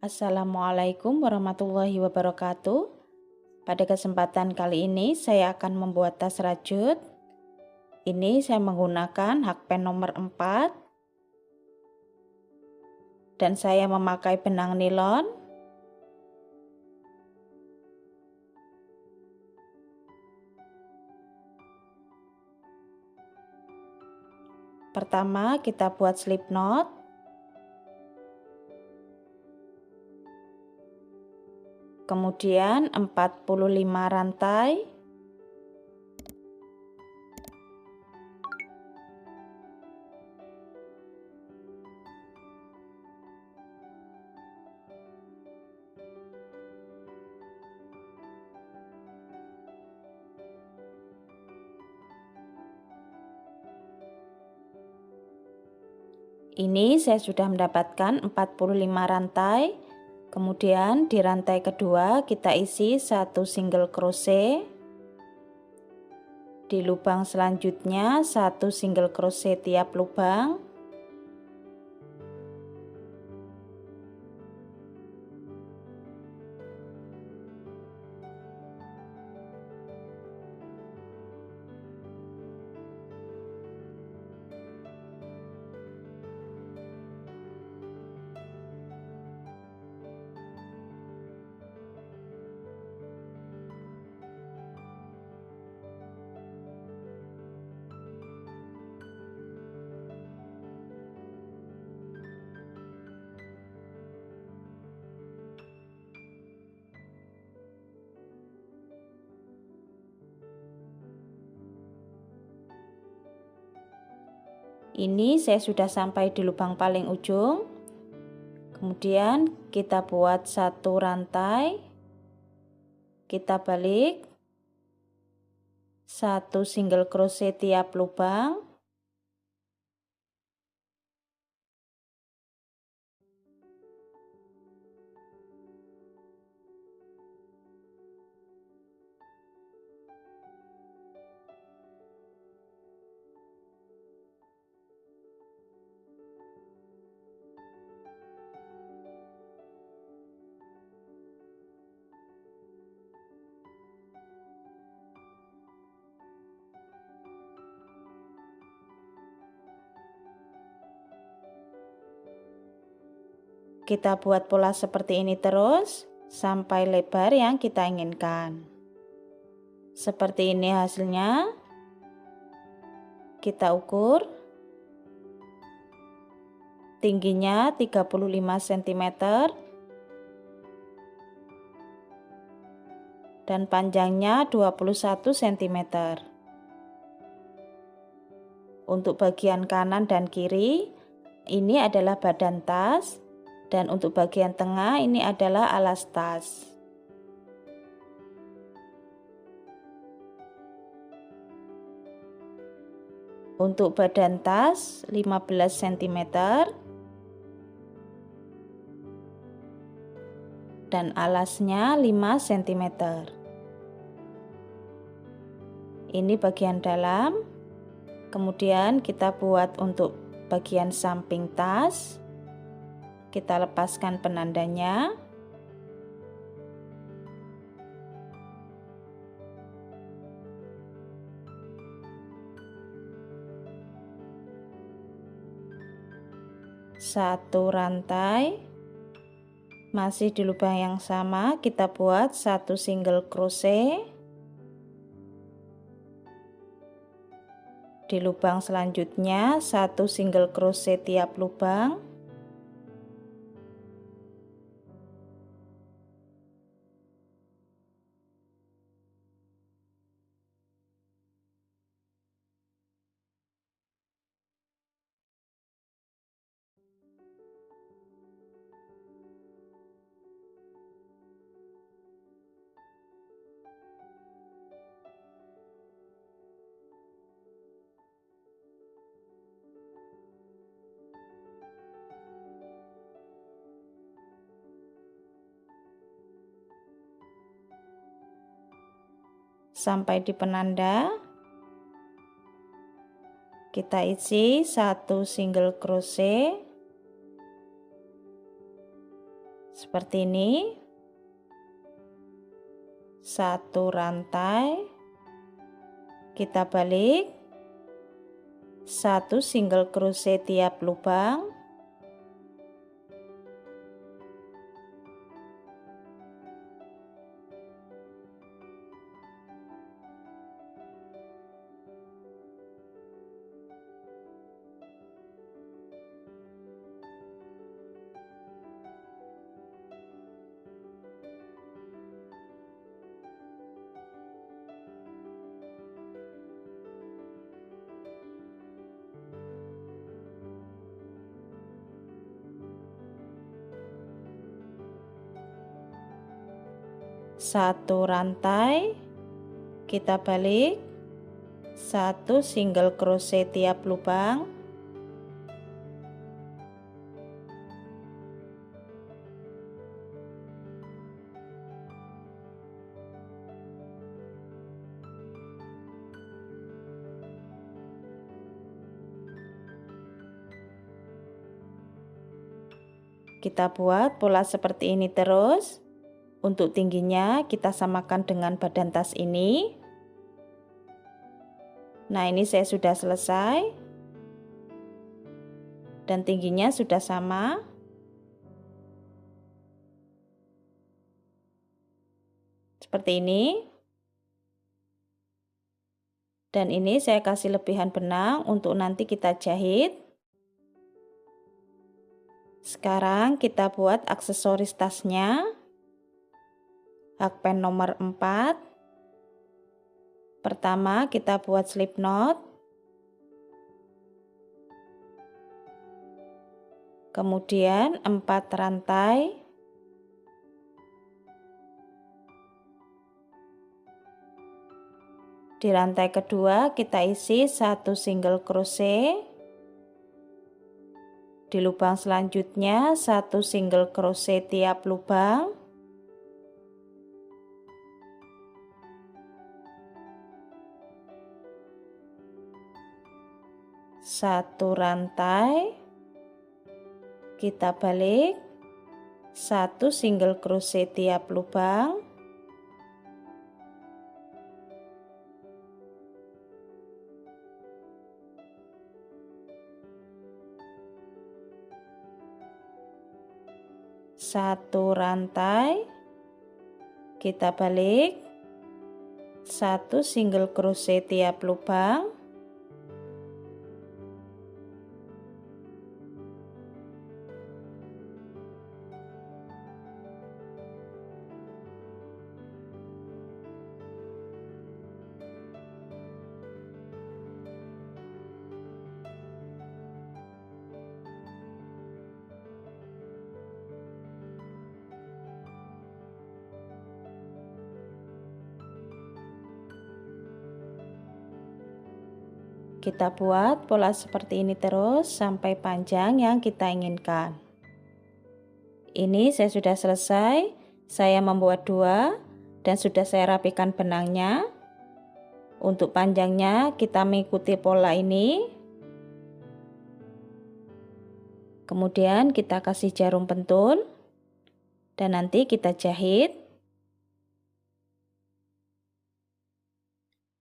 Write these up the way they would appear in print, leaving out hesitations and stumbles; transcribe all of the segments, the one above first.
Assalamualaikum warahmatullahi wabarakatuh. Pada kesempatan kali ini saya akan membuat tas rajut. Ini saya menggunakan hakpen nomor 4 dan saya memakai benang nilon. Pertama kita buat slip knot. Kemudian 45 rantai. Ini saya sudah mendapatkan 45 rantai. Kemudian di rantai kedua kita isi 1 single crochet. Di lubang selanjutnya 1 single crochet tiap lubang. Ini saya sudah sampai di lubang paling ujung. Kemudian kita buat 1 rantai. Kita balik. 1 single crochet tiap lubang. Kita buat pola seperti ini terus sampai lebar yang kita inginkan. Seperti ini hasilnya. Kita ukur. Tingginya 35 cm dan panjangnya 21 cm. Untuk bagian kanan dan kiri ini adalah badan tas, dan untuk bagian tengah ini adalah alas tas. Untuk badan tas 15 cm dan alasnya 5 cm. Ini bagian dalam. Kemudian kita buat untuk bagian samping tas. Kita lepaskan penandanya. Satu rantai. Masih di lubang yang sama kita buat 1 single crochet. Di lubang selanjutnya 1 single crochet tiap lubang. Sampai di penanda kita isi 1 single crochet, seperti ini. 1 rantai, kita balik, 1 single crochet tiap lubang, satu rantai, kita balik, 1 single crochet tiap lubang, kita buat pola seperti ini terus. Untuk tingginya kita samakan dengan badan tas ini. Nah, ini saya sudah selesai. Dan tingginya sudah sama. Seperti ini. Dan ini saya kasih lebihan benang untuk nanti kita jahit. Sekarang kita buat aksesoris tasnya. Hakpen nomor 4. Pertama kita buat slip knot. Kemudian 4 rantai. Di rantai kedua kita isi 1 single crochet. Di lubang selanjutnya 1 single crochet tiap lubang. Satu rantai, kita balik, 1 single crochet tiap lubang, satu rantai, kita balik, 1 single crochet tiap lubang, kita buat pola seperti ini terus sampai panjang yang kita inginkan. Ini saya sudah selesai. Saya membuat 2 dan sudah saya rapikan benangnya. Untuk panjangnya kita mengikuti pola ini. Kemudian kita kasih jarum pentul dan nanti kita jahit.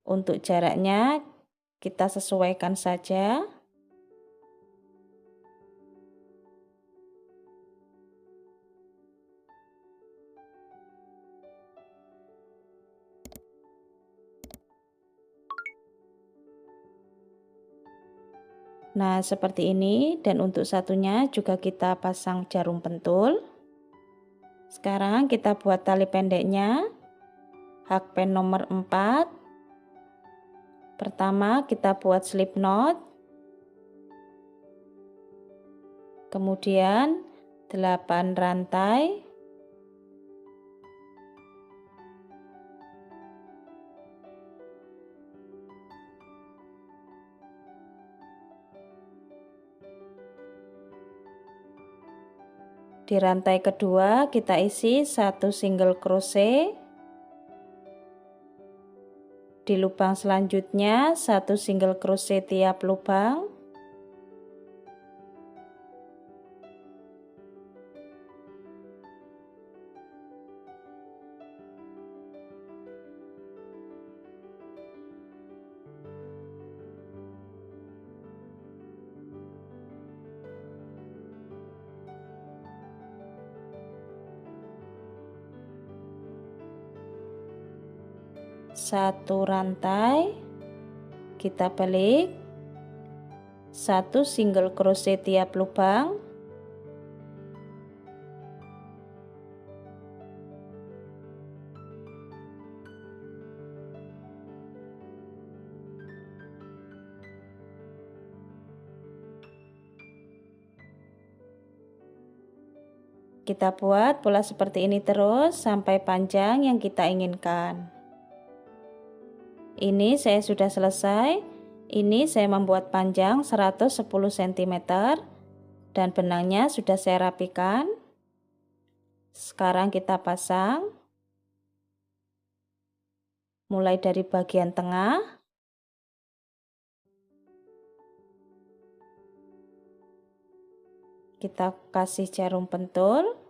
Untuk jaraknya kita sesuaikan saja. Nah, seperti ini, dan untuk satunya juga kita pasang jarum pentul. Sekarang kita buat tali pendeknya. Hakpen nomor 4. Pertama kita buat slip knot. Kemudian 8 rantai. Di rantai kedua kita isi 1 single crochet. Di lubang selanjutnya 1 single crochet tiap lubang. 1 rantai, kita balik, 1 single crochet tiap lubang, kita buat pola seperti ini terus sampai panjang yang kita inginkan. Ini saya sudah selesai. Ini saya membuat panjang 110 cm dan benangnya sudah saya rapikan. Sekarang kita pasang. Mulai dari bagian tengah. Kita kasih jarum pentul.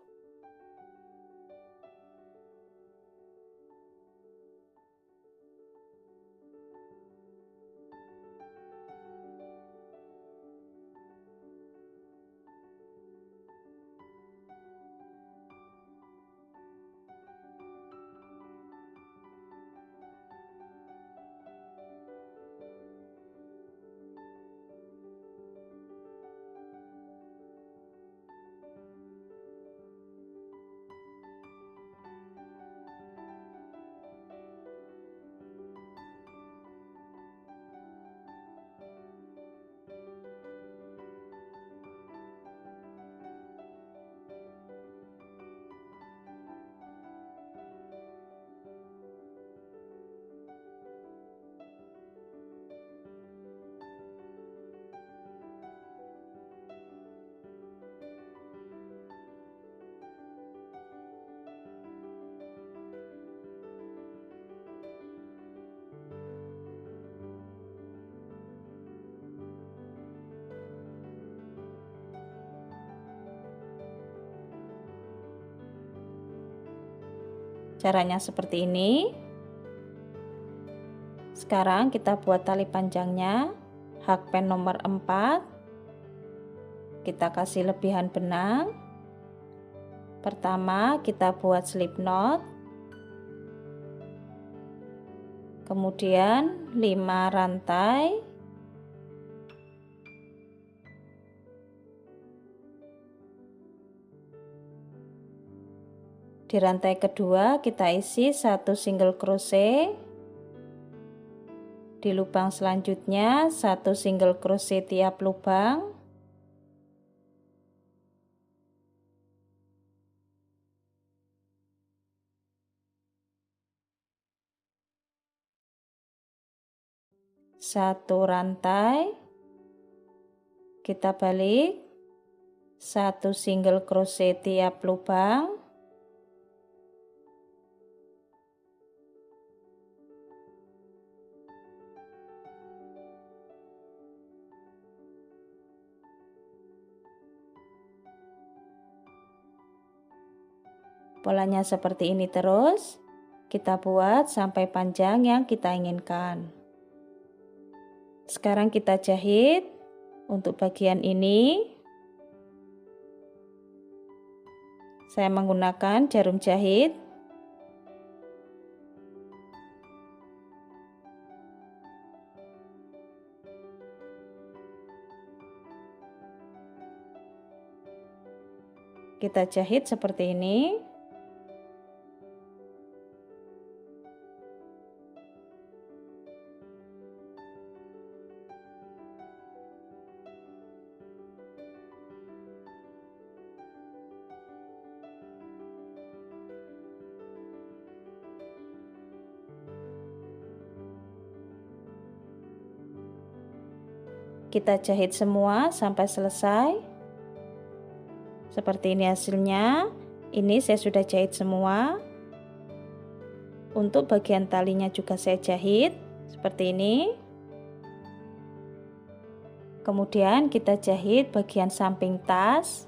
Caranya seperti ini. Sekarang kita buat tali panjangnya, hakpen nomor 4. Kita kasih lebihan benang. Pertama kita buat slip knot. Kemudian 5 rantai. Di rantai kedua kita isi 1 single crochet. Di lubang selanjutnya 1 single crochet tiap lubang. Satu rantai, kita balik, 1 single crochet tiap lubang. Polanya seperti ini terus, kita buat sampai panjang yang kita inginkan. Sekarang kita jahit untuk bagian ini. Saya menggunakan jarum jahit. Kita jahit seperti ini. Kita jahit semua sampai selesai. Seperti ini hasilnya. Ini saya sudah jahit semua. Untuk bagian talinya juga saya jahit seperti ini. Kemudian kita jahit bagian samping tas.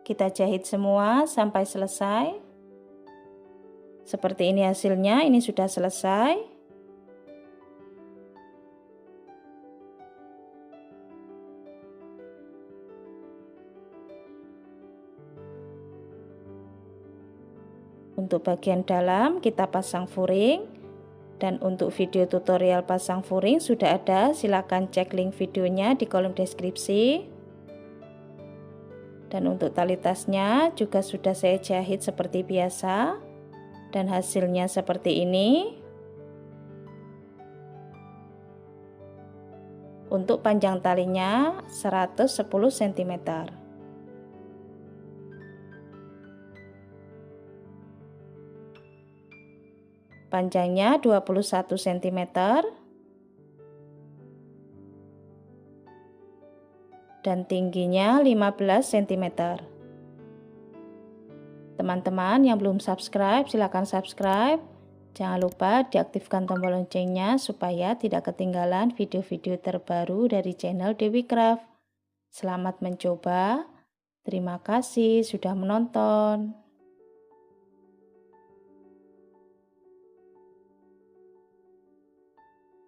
kita jahit semua sampai selesai. Seperti ini hasilnya, ini sudah selesai. Untuk bagian dalam kita pasang furing, dan untuk video tutorial pasang furing sudah ada, silakan cek link videonya di kolom deskripsi. Dan untuk tali tasnya juga sudah saya jahit seperti biasa, dan hasilnya seperti ini. Untuk panjang talinya 110 cm. Panjangnya 21 cm. Dan tingginya 15 cm. Teman-teman yang belum subscribe, silakan subscribe. Jangan lupa diaktifkan tombol loncengnya supaya tidak ketinggalan video-video terbaru dari channel Dewi Craft. Selamat mencoba. Terima kasih sudah menonton.